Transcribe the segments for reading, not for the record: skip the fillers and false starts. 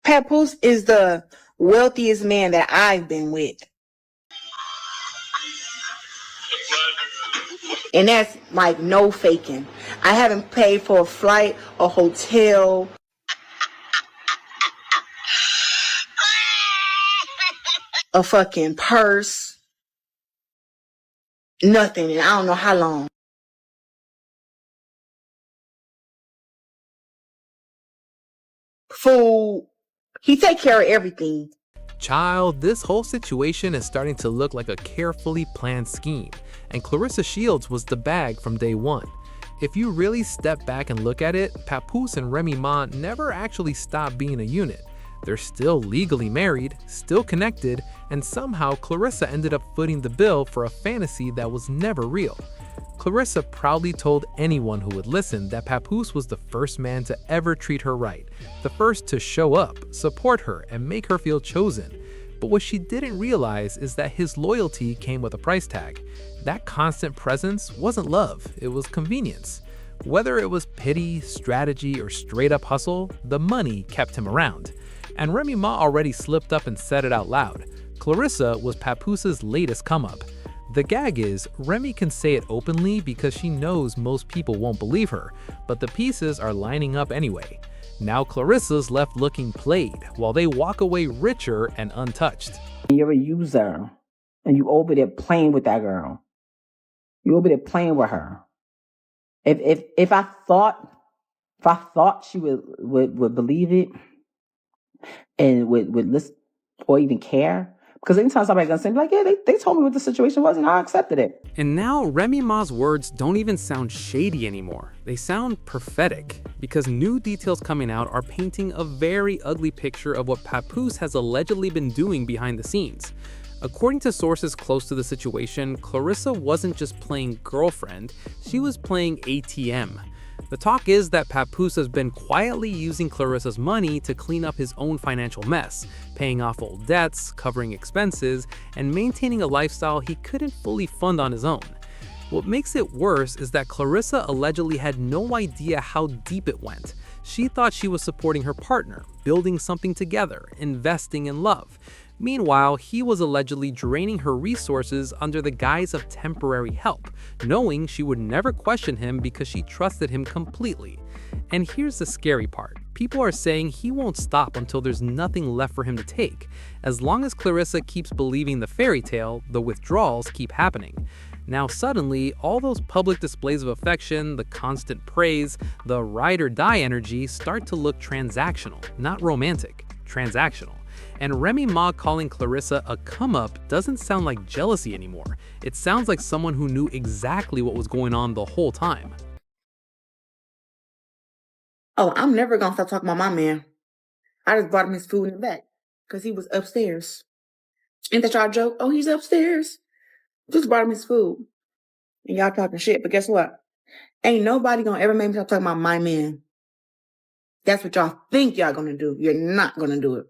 Papoose is the wealthiest man that I've been with. And that's like no faking. I haven't paid for a flight, a hotel, a fucking purse, nothing. And I don't know how long. Food. He take care of everything. Child, this whole situation is starting to look like a carefully planned scheme, and Claressa Shields was the bag from day one. If you really step back and look at it, Papoose and Remy Ma never actually stopped being a unit. They're still legally married, still connected, and somehow Claressa ended up footing the bill for a fantasy that was never real. Claressa proudly told anyone who would listen that Papoose was the first man to ever treat her right, the first to show up, support her, and make her feel chosen. But what she didn't realize is that his loyalty came with a price tag. That constant presence wasn't love, it was convenience. Whether it was pity, strategy, or straight up hustle, the money kept him around. And Remy Ma already slipped up and said it out loud. Claressa was Papoose's latest come-up. The gag is, Remy can say it openly because she knows most people won't believe her, but the pieces are lining up anyway. Now Claressa's left looking played, while they walk away richer and untouched. You're a user, and you over there playing with that girl. You over there playing with her. If I thought she would believe it and would listen or even care. Because anytime somebody's gonna say, like, yeah, they told me what the situation was and I accepted it. And now Remy Ma's words don't even sound shady anymore. They sound prophetic, because new details coming out are painting a very ugly picture of what Papoose has allegedly been doing behind the scenes. According to sources close to the situation, Claressa wasn't just playing girlfriend, she was playing ATM. The talk is that Papoose has been quietly using Claressa's money to clean up his own financial mess, paying off old debts, covering expenses, and maintaining a lifestyle he couldn't fully fund on his own. What makes it worse is that Claressa allegedly had no idea how deep it went. She thought she was supporting her partner, building something together, investing in love. Meanwhile, he was allegedly draining her resources under the guise of temporary help, knowing she would never question him because she trusted him completely. And here's the scary part. People are saying he won't stop until there's nothing left for him to take. As long as Claressa keeps believing the fairy tale, the withdrawals keep happening. Now suddenly, all those public displays of affection, the constant praise, the ride or die energy start to look transactional, not romantic, transactional. And Remy Ma calling Claressa a come-up doesn't sound like jealousy anymore. It sounds like someone who knew exactly what was going on the whole time. Oh, I'm never gonna stop talking about my man. I just brought him his food in the back because he was upstairs. Ain't that y'all joke? Oh, he's upstairs. Just brought him his food. And y'all talking shit, but guess what? Ain't nobody gonna ever make me stop talking about my man. That's what y'all think y'all gonna do. You're not gonna do it.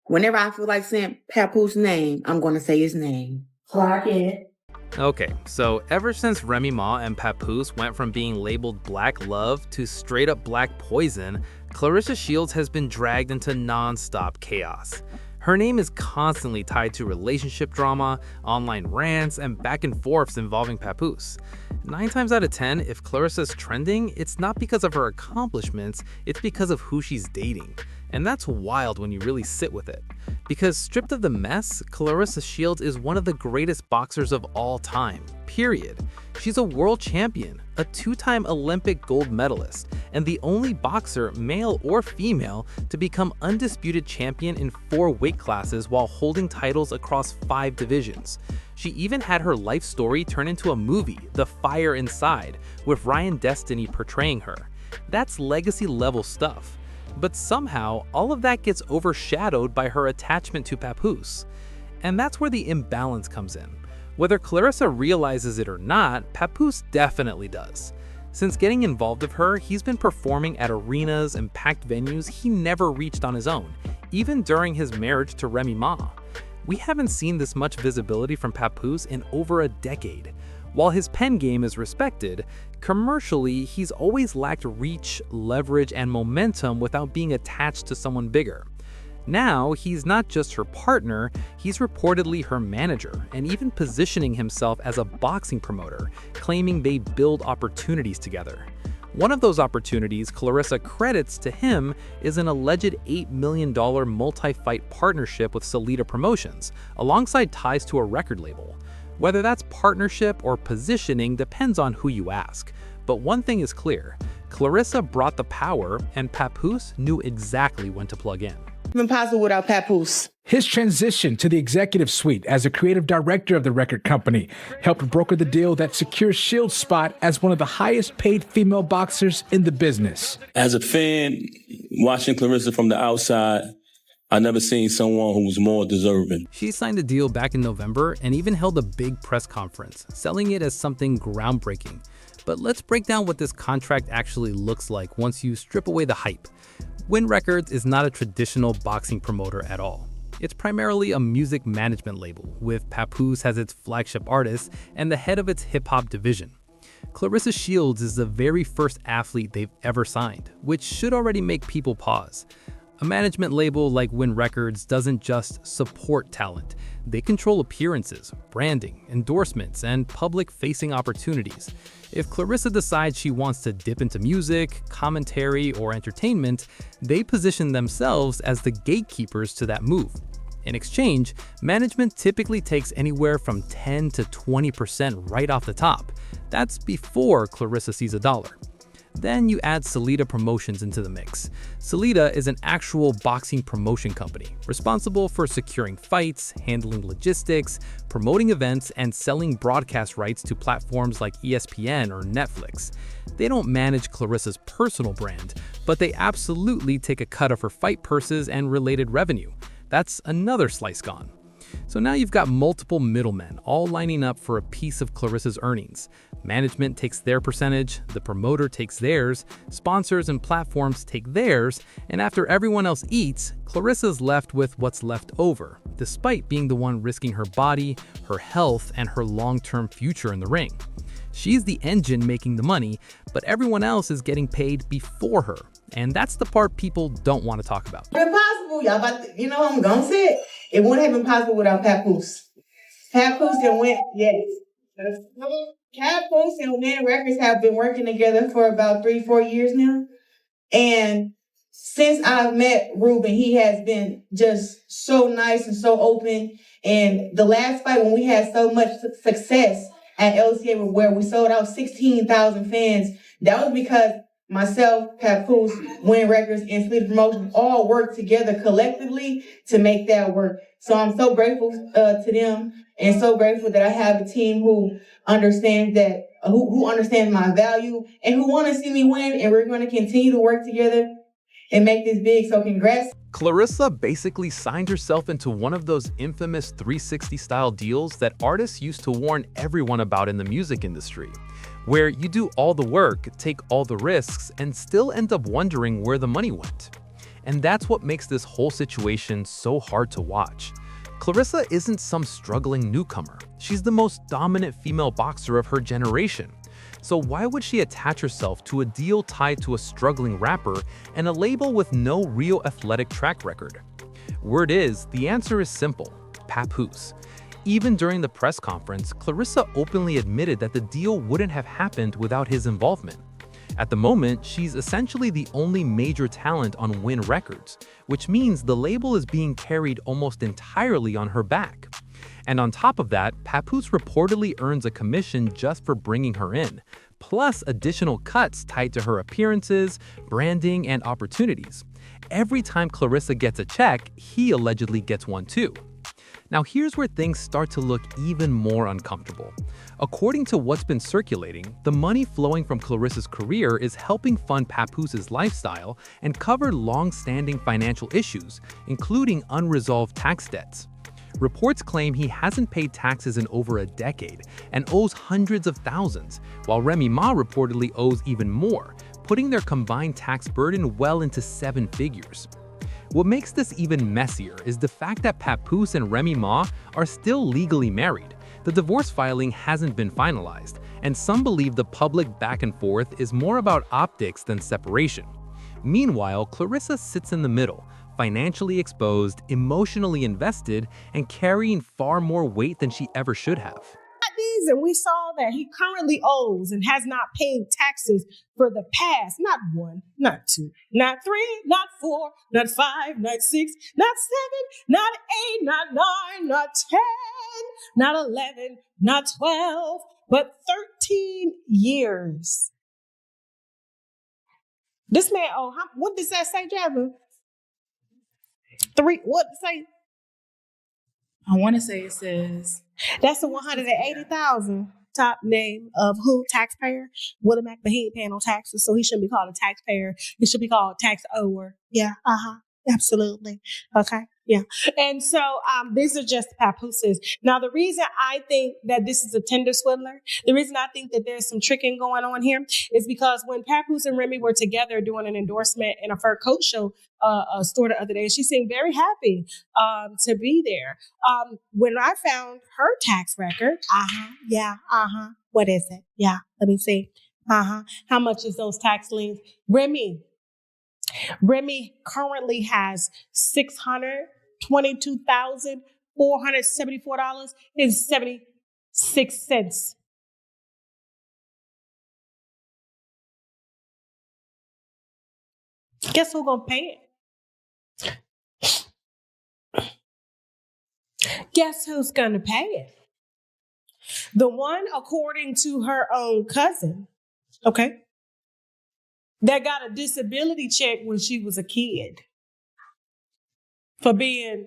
Whenever I feel like saying Papoose's name, I'm going to say his name. Clark it. Okay, so ever since Remy Ma and Papoose went from being labeled black love to straight up black poison, Claressa Shields has been dragged into non-stop chaos. Her name is constantly tied to relationship drama, online rants, and back and forths involving Papoose. 9 times out of 10, if Claressa's trending, it's not because of her accomplishments, it's because of who she's dating. And that's wild when you really sit with it. Because stripped of the mess, Claressa Shields is one of the greatest boxers of all time, period. She's a world champion, a 2-time Olympic gold medalist, and the only boxer, male or female, to become undisputed champion in 4 weight classes while holding titles across 5 divisions. She even had her life story turn into a movie, The Fire Inside, with Ryan Destiny portraying her. That's legacy-level stuff. But somehow, all of that gets overshadowed by her attachment to Papoose. And that's where the imbalance comes in. Whether Claressa realizes it or not, Papoose definitely does. Since getting involved with her, he's been performing at arenas and packed venues he never reached on his own, even during his marriage to Remy Ma. We haven't seen this much visibility from Papoose in over a decade. While his pen game is respected, commercially, he's always lacked reach, leverage, and momentum without being attached to someone bigger. Now, he's not just her partner, he's reportedly her manager, and even positioning himself as a boxing promoter, claiming they build opportunities together. One of those opportunities Claressa credits to him is an alleged $8 million multi-fight partnership with Salida Promotions, alongside ties to a record label. Whether that's partnership or positioning depends on who you ask. But one thing is clear, Claressa brought the power, and Papoose knew exactly when to plug in. Impossible without Papoose. His transition to the executive suite as a creative director of the record company helped broker the deal that secures Shields' spot as one of the highest paid female boxers in the business. As a fan, watching Claressa from the outside, I never seen someone who was more deserving. She signed a deal back in November and even held a big press conference, selling it as something groundbreaking. But let's break down what this contract actually looks like once you strip away the hype. Win Records is not a traditional boxing promoter at all. It's primarily a music management label, with Papoose as its flagship artist and the head of its hip-hop division. Claressa Shields is the very first athlete they've ever signed, which should already make people pause. A management label like Win Records doesn't just support talent. They control appearances, branding, endorsements, and public-facing opportunities. If Claressa decides she wants to dip into music, commentary, or entertainment, they position themselves as the gatekeepers to that move. In exchange, management typically takes anywhere from 10 to 20% right off the top. That's before Claressa sees a dollar. Then you add Salida Promotions into the mix. Salida is an actual boxing promotion company, responsible for securing fights, handling logistics, promoting events, and selling broadcast rights to platforms like ESPN or Netflix. They don't manage Claressa's personal brand, but they absolutely take a cut of her fight purses and related revenue. That's another slice gone. So now you've got multiple middlemen all lining up for a piece of Claressa's earnings. Management takes their percentage, the promoter takes theirs, sponsors and platforms take theirs, and after everyone else eats, Claressa's left with what's left over, despite being the one risking her body, her health, and her long-term future in the ring. She's the engine making the money, but everyone else is getting paid before her, and that's the part people don't want to talk about. Impossible, y'all. I'm gonna say it. It wouldn't have been possible without Papoose. Papoose and Win, yes. Papoose and Win Records have been working together for about 3-4 years now. And since I've met Ruben, he has been just so nice and so open. And the last fight when we had so much success at LCA where we sold out 16,000 fans, that was because myself, Papoose, Win Records, and Salida Promotions all work together collectively to make that work. So I'm so grateful to them, and so grateful that I have a team who understands that, who understands my value, and who want to see me win. And we're going to continue to work together and make this big. So congrats. Claressa basically signed herself into one of those infamous 360-style deals that artists used to warn everyone about in the music industry, where you do all the work, take all the risks, and still end up wondering where the money went. And that's what makes this whole situation so hard to watch. Claressa isn't some struggling newcomer. She's the most dominant female boxer of her generation. So why would she attach herself to a deal tied to a struggling rapper and a label with no real athletic track record? Word is, the answer is simple: Papoose. Even during the press conference, Claressa openly admitted that the deal wouldn't have happened without his involvement. At the moment, she's essentially the only major talent on Win Records, which means the label is being carried almost entirely on her back. And on top of that, Papoose reportedly earns a commission just for bringing her in, plus additional cuts tied to her appearances, branding, and opportunities. Every time Claressa gets a check, he allegedly gets one too. Now here's where things start to look even more uncomfortable. According to what's been circulating, the money flowing from Claressa's career is helping fund Papoose's lifestyle and cover long-standing financial issues, including unresolved tax debts. Reports claim he hasn't paid taxes in over a decade and owes hundreds of thousands, while Remy Ma reportedly owes even more, putting their combined tax burden well into 7 figures. What makes this even messier is the fact that Papoose and Remy Ma are still legally married. The divorce filing hasn't been finalized, and some believe the public back and forth is more about optics than separation. Meanwhile, Claressa sits in the middle, financially exposed, emotionally invested, and carrying far more weight than she ever should have. And we saw that he currently owes and has not paid taxes for the past, not 1, not 2, not 3, not 4, not 5, not 6, not 7, not 8, not 9, not 10, not 11, not 12, but 13 years. This man, what does that say, Jasmine? 3, what say? I want to say it says That's the 180,000 top name of who? Taxpayer? Willie Mack, but he ain't paying no taxes, so he shouldn't be called a taxpayer. He should be called tax ower. Yeah, absolutely. Okay, yeah. And so these are just papooses. Now, the reason I think that this is a Tinder swindler, the reason I think that there's some tricking going on here is because when Papoose and Remy were together doing an endorsement in a fur coat show store the other day, she seemed very happy to be there. When I found her tax record, what is it? Yeah, let me see. How much is those tax liens? Remy currently has $622,474.76. Guess who's gonna pay it? Guess who's gonna pay it? The one, according to her own cousin, okay, that got a disability check when she was a kid for being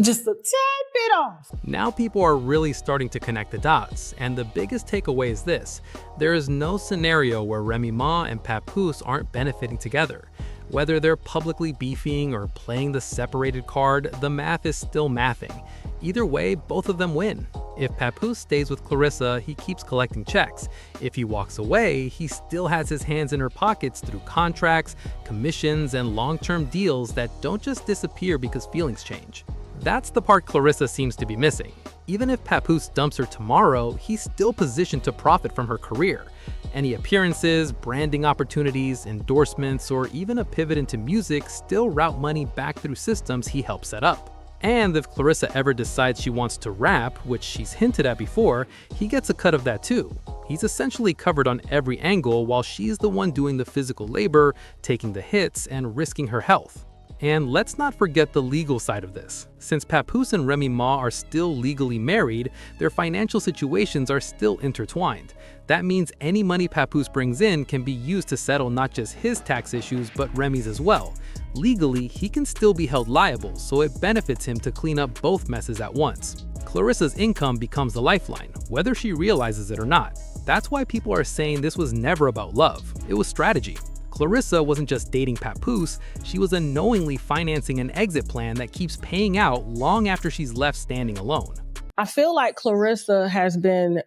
just a tad bit off. Now people are really starting to connect the dots, and the biggest takeaway is this: there is no scenario where Remy Ma and Papoose aren't benefiting together. Whether they're publicly beefing or playing the separated card, the math is still mathing. Either way, both of them win. If Papoose stays with Claressa, he keeps collecting checks. If he walks away, he still has his hands in her pockets through contracts, commissions, and long-term deals that don't just disappear because feelings change. That's the part Claressa seems to be missing. Even if Papoose dumps her tomorrow, he's still positioned to profit from her career. Any appearances, branding opportunities, endorsements, or even a pivot into music still route money back through systems he helped set up. And if Claressa ever decides she wants to rap, which she's hinted at before, he gets a cut of that too. He's essentially covered on every angle while she's the one doing the physical labor, taking the hits, and risking her health. And let's not forget the legal side of this. Since Papoose and Remy Ma are still legally married, their financial situations are still intertwined. That means any money Papoose brings in can be used to settle not just his tax issues, but Remy's as well. Legally, he can still be held liable, so it benefits him to clean up both messes at once. Claressa's income becomes the lifeline, whether she realizes it or not. That's why people are saying this was never about love, it was strategy. Claressa wasn't just dating Papoose, she was unknowingly financing an exit plan that keeps paying out long after she's left standing alone. I feel like Claressa has been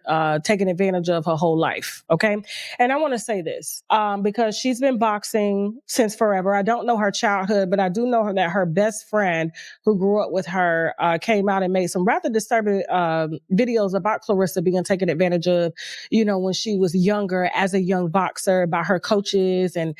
taken advantage of her whole life, okay? And I want to say this because she's been boxing since forever. I don't know her childhood, but I do know that her best friend who grew up with her came out and made some rather disturbing videos about Claressa being taken advantage of, you know, when she was younger as a young boxer by her coaches and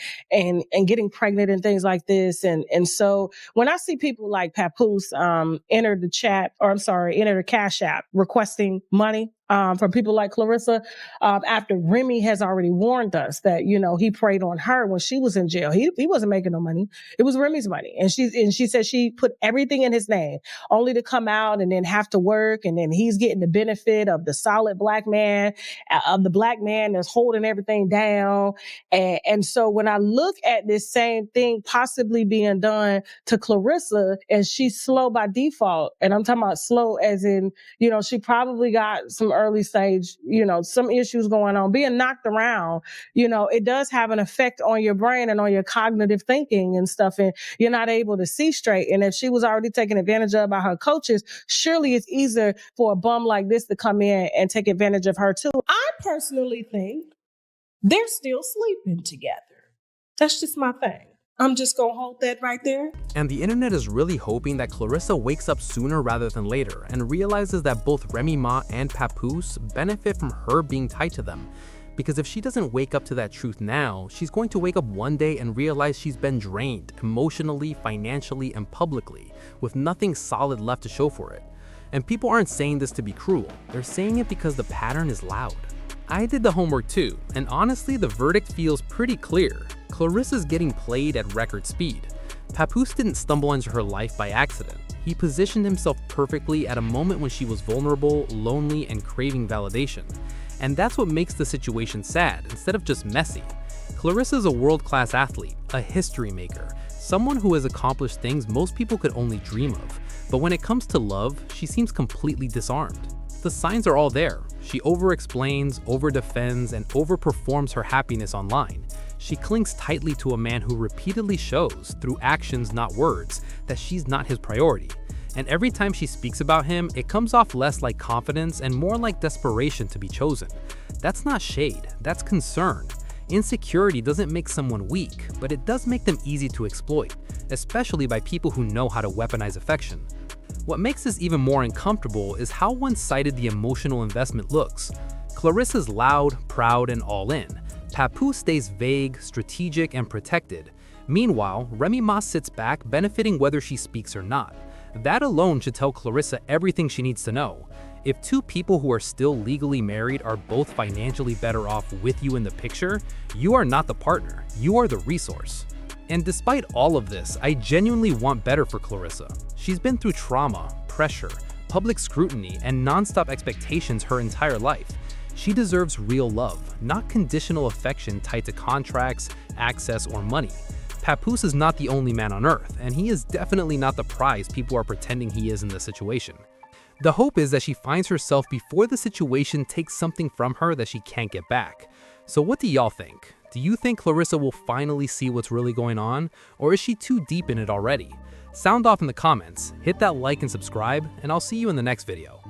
getting pregnant and things like this. And so when I see people like Papoose enter the cash app requesting money from people like Claressa, after Remy has already warned us that, you know, he preyed on her when she was in jail. He wasn't making no money. It was Remy's money. And she said she put everything in his name only to come out and then have to work. And then he's getting the benefit of the solid black man, of the black man that's holding everything down. And so when I look at this same thing possibly being done to Claressa, and she's slow by default, and I'm talking about slow as in, you know, she probably got some early stage, you know, some issues going on, being knocked around, you know, it does have an effect on your brain and on your cognitive thinking and stuff. And you're not able to see straight. And if she was already taken advantage of by her coaches, surely it's easier for a bum like this to come in and take advantage of her too. I personally think they're still sleeping together. That's just my thing. I'm just gonna hold that right there. And the internet is really hoping that Claressa wakes up sooner rather than later and realizes that both Remy Ma and Papoose benefit from her being tied to them. Because if she doesn't wake up to that truth now, she's going to wake up one day and realize she's been drained emotionally, financially, and publicly, with nothing solid left to show for it. And people aren't saying this to be cruel, they're saying it because the pattern is loud. I did the homework too, and honestly the verdict feels pretty clear. Clarissa's getting played at record speed. Papoose didn't stumble into her life by accident. He positioned himself perfectly at a moment when she was vulnerable, lonely, and craving validation. And that's what makes the situation sad, instead of just messy. Clarissa's a world-class athlete, a history maker, someone who has accomplished things most people could only dream of. But when it comes to love, she seems completely disarmed. The signs are all there. She over-explains, over-defends, and over-performs her happiness online. She clings tightly to a man who repeatedly shows, through actions not words, that she's not his priority. And every time she speaks about him, it comes off less like confidence and more like desperation to be chosen. That's not shade, that's concern. Insecurity doesn't make someone weak, but it does make them easy to exploit, especially by people who know how to weaponize affection. What makes this even more uncomfortable is how one-sided the emotional investment looks. Clarissa's loud, proud, and all in. Papoose stays vague, strategic, and protected. Meanwhile, Remy Ma sits back, benefiting whether she speaks or not. That alone should tell Claressa everything she needs to know. If two people who are still legally married are both financially better off with you in the picture, you are not the partner, you are the resource. And despite all of this, I genuinely want better for Claressa. She's been through trauma, pressure, public scrutiny, and non-stop expectations her entire life. She deserves real love, not conditional affection tied to contracts, access, or money. Papoose is not the only man on earth, and he is definitely not the prize people are pretending he is in this situation. The hope is that she finds herself before the situation takes something from her that she can't get back. So what do y'all think? Do you think Claressa will finally see what's really going on, or is she too deep in it already? Sound off in the comments, hit that like and subscribe, and I'll see you in the next video.